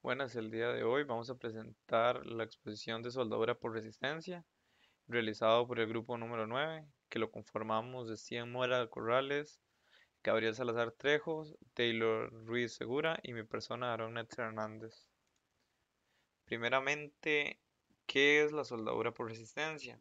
Buenas, el día de hoy vamos a presentar la exposición de soldadura por resistencia realizado por el grupo número 9, que lo conformamos de Steven Mora Corrales, Gabriel Salazar Trejos, Taylor Ruiz Segura y mi persona Aaron Netzer Hernández. Primeramente, ¿qué es la soldadura por resistencia?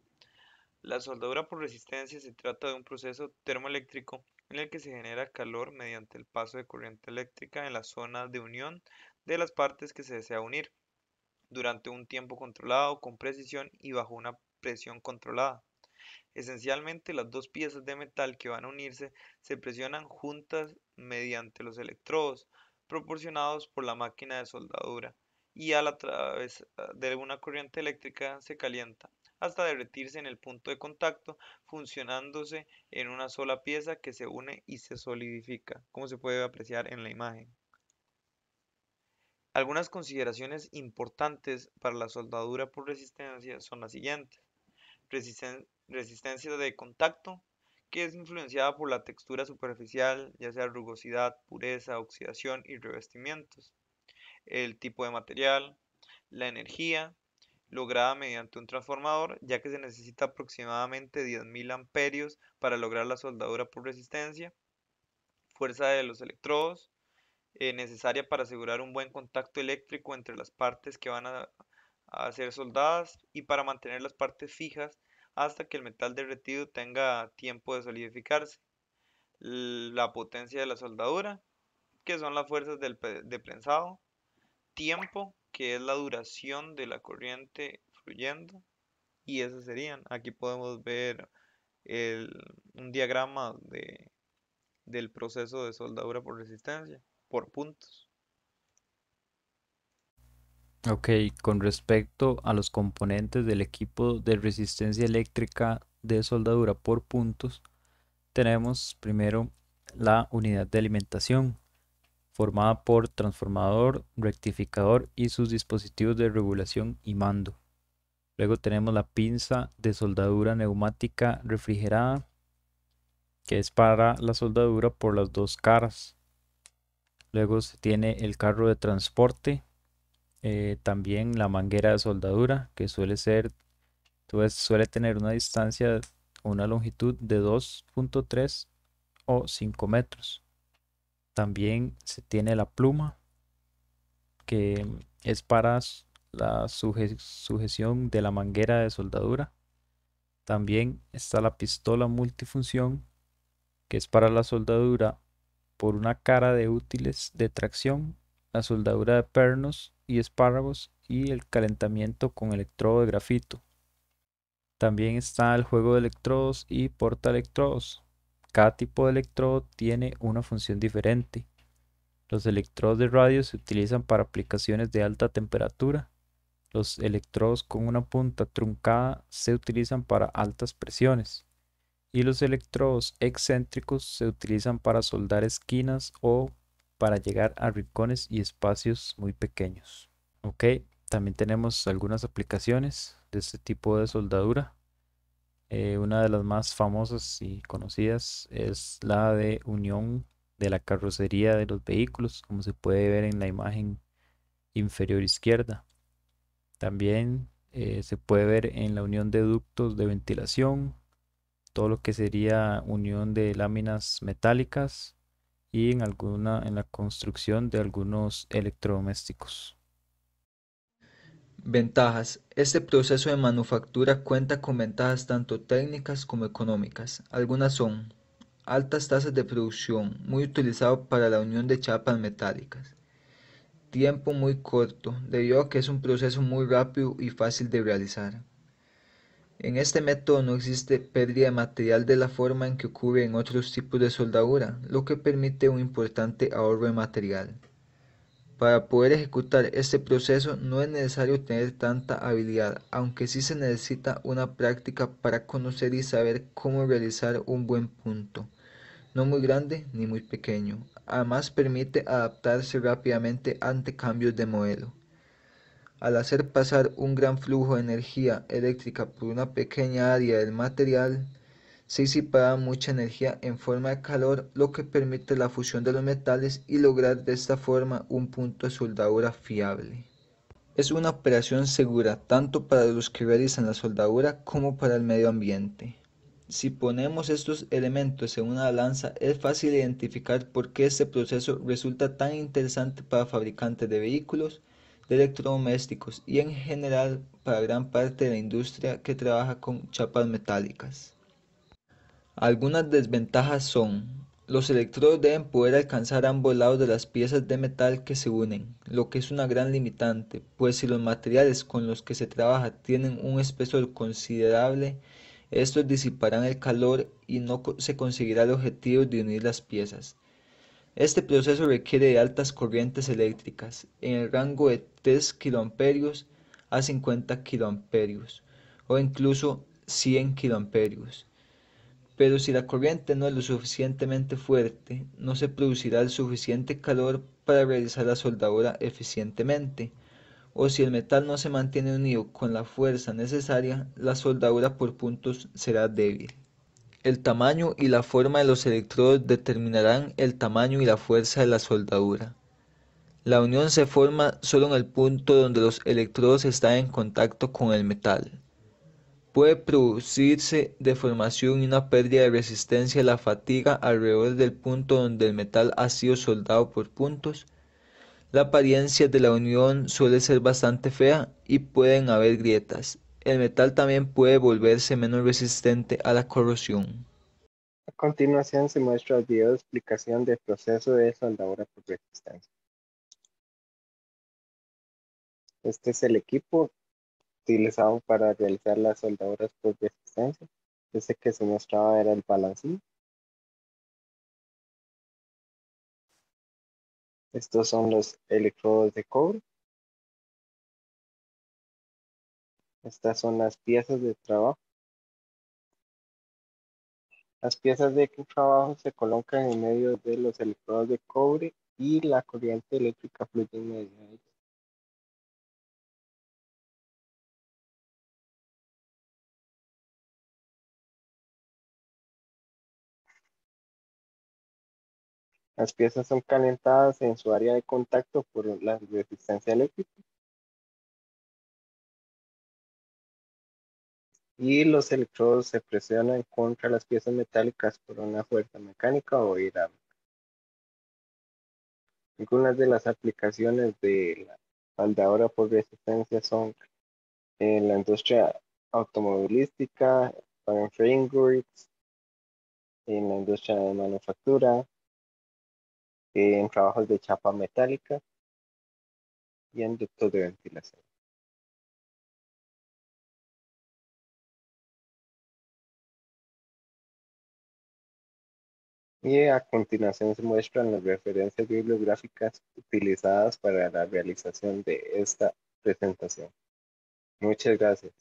La soldadura por resistencia se trata de un proceso termoeléctrico en el que se genera calor mediante el paso de corriente eléctrica en la zona de unión de las partes que se desea unir, durante un tiempo controlado, con precisión y bajo una presión controlada. Esencialmente, las dos piezas de metal que van a unirse se presionan juntas mediante los electrodos proporcionados por la máquina de soldadura y a través de una corriente eléctrica se calienta hasta derretirse en el punto de contacto, funcionándose en una sola pieza que se une y se solidifica, como se puede apreciar en la imagen. Algunas consideraciones importantes para la soldadura por resistencia son las siguientes. Resistencia de contacto, que es influenciada por la textura superficial, ya sea rugosidad, pureza, oxidación y revestimientos. El tipo de material, la energía, lograda mediante un transformador, ya que se necesita aproximadamente 10.000 amperios para lograr la soldadura por resistencia. Fuerza de los electrodos, necesaria para asegurar un buen contacto eléctrico entre las partes que van a ser soldadas y para mantener las partes fijas hasta que el metal derretido tenga tiempo de solidificarse. La potencia de la soldadura, que son las fuerzas de prensado. Tiempo, que es la duración de la corriente fluyendo. Y esas serían. Aquí podemos ver el- un diagrama del proceso de soldadura por resistencia, por puntos. Ok, con respecto a los componentes del equipo de resistencia eléctrica de soldadura por puntos, tenemos primero la unidad de alimentación, formada por transformador, rectificador y sus dispositivos de regulación y mando. Luego tenemos la pinza de soldadura neumática refrigerada, que es para la soldadura por las dos caras. Luego se tiene el carro de transporte, también la manguera de soldadura, que suele tener una distancia, una longitud de 2.3 o 5 metros. También se tiene la pluma, que es para la sujeción de la manguera de soldadura. También está la pistola multifunción, que es para la soldadura por una cara de útiles de tracción, la soldadura de pernos y espárragos y el calentamiento con electrodo de grafito. También está el juego de electrodos y portaelectrodos. Cada tipo de electrodo tiene una función diferente. Los electrodos de radio se utilizan para aplicaciones de alta temperatura. Los electrodos con una punta truncada se utilizan para altas presiones. Y los electrodos excéntricos se utilizan para soldar esquinas o para llegar a rincones y espacios muy pequeños. Ok, también tenemos algunas aplicaciones de este tipo de soldadura. Una de las más famosas y conocidas es la de unión de la carrocería de los vehículos, como se puede ver en la imagen inferior izquierda. También se puede ver en la unión de ductos de ventilación, todo lo que sería unión de láminas metálicas y en la construcción de algunos electrodomésticos. Ventajas. Este proceso de manufactura cuenta con ventajas tanto técnicas como económicas. Algunas son altas tasas de producción, muy utilizado para la unión de chapas metálicas. Tiempo muy corto, debido a que es un proceso muy rápido y fácil de realizar. En este método no existe pérdida de material de la forma en que ocurre en otros tipos de soldadura, lo que permite un importante ahorro de material. Para poder ejecutar este proceso no es necesario tener tanta habilidad, aunque sí se necesita una práctica para conocer y saber cómo realizar un buen punto, no muy grande ni muy pequeño. Además permite adaptarse rápidamente ante cambios de modelo. Al hacer pasar un gran flujo de energía eléctrica por una pequeña área del material, se disipará mucha energía en forma de calor, lo que permite la fusión de los metales y lograr de esta forma un punto de soldadura fiable. Es una operación segura tanto para los que realizan la soldadura como para el medio ambiente. Si ponemos estos elementos en una balanza, es fácil identificar por qué este proceso resulta tan interesante para fabricantes de vehículos, de electrodomésticos y en general para gran parte de la industria que trabaja con chapas metálicas. Algunas desventajas son: los electrodos deben poder alcanzar ambos lados de las piezas de metal que se unen, lo que es una gran limitante, pues si los materiales con los que se trabaja tienen un espesor considerable, estos disiparán el calor y no se conseguirá el objetivo de unir las piezas. Este proceso requiere de altas corrientes eléctricas, en el rango de 3 kA a 50 kA, o incluso 100 kA. Pero si la corriente no es lo suficientemente fuerte, no se producirá el suficiente calor para realizar la soldadura eficientemente, o si el metal no se mantiene unido con la fuerza necesaria, la soldadura por puntos será débil. El tamaño y la forma de los electrodos determinarán el tamaño y la fuerza de la soldadura. La unión se forma solo en el punto donde los electrodos están en contacto con el metal. Puede producirse deformación y una pérdida de resistencia a la fatiga alrededor del punto donde el metal ha sido soldado por puntos. La apariencia de la unión suele ser bastante fea y pueden haber grietas. El metal también puede volverse menos resistente a la corrosión. A continuación se muestra el video de explicación del proceso de soldadura por resistencia. Este es el equipo utilizado para realizar las soldaduras por resistencia. Este que se mostraba era el balancín. Estos son los electrodos de cobre. Estas son las piezas de trabajo. Las piezas de trabajo se colocan en medio de los electrodos de cobre y la corriente eléctrica fluye en medio de ellos. Las piezas son calentadas en su área de contacto por la resistencia eléctrica y los electrodos se presionan contra las piezas metálicas por una fuerza mecánica o hidráulica. Algunas de las aplicaciones de la soldadura por resistencia son en la industria automovilística, para frameworks, en la industria de manufactura, en trabajos de chapa metálica y en ductos de ventilación. Y a continuación se muestran las referencias bibliográficas utilizadas para la realización de esta presentación. Muchas gracias.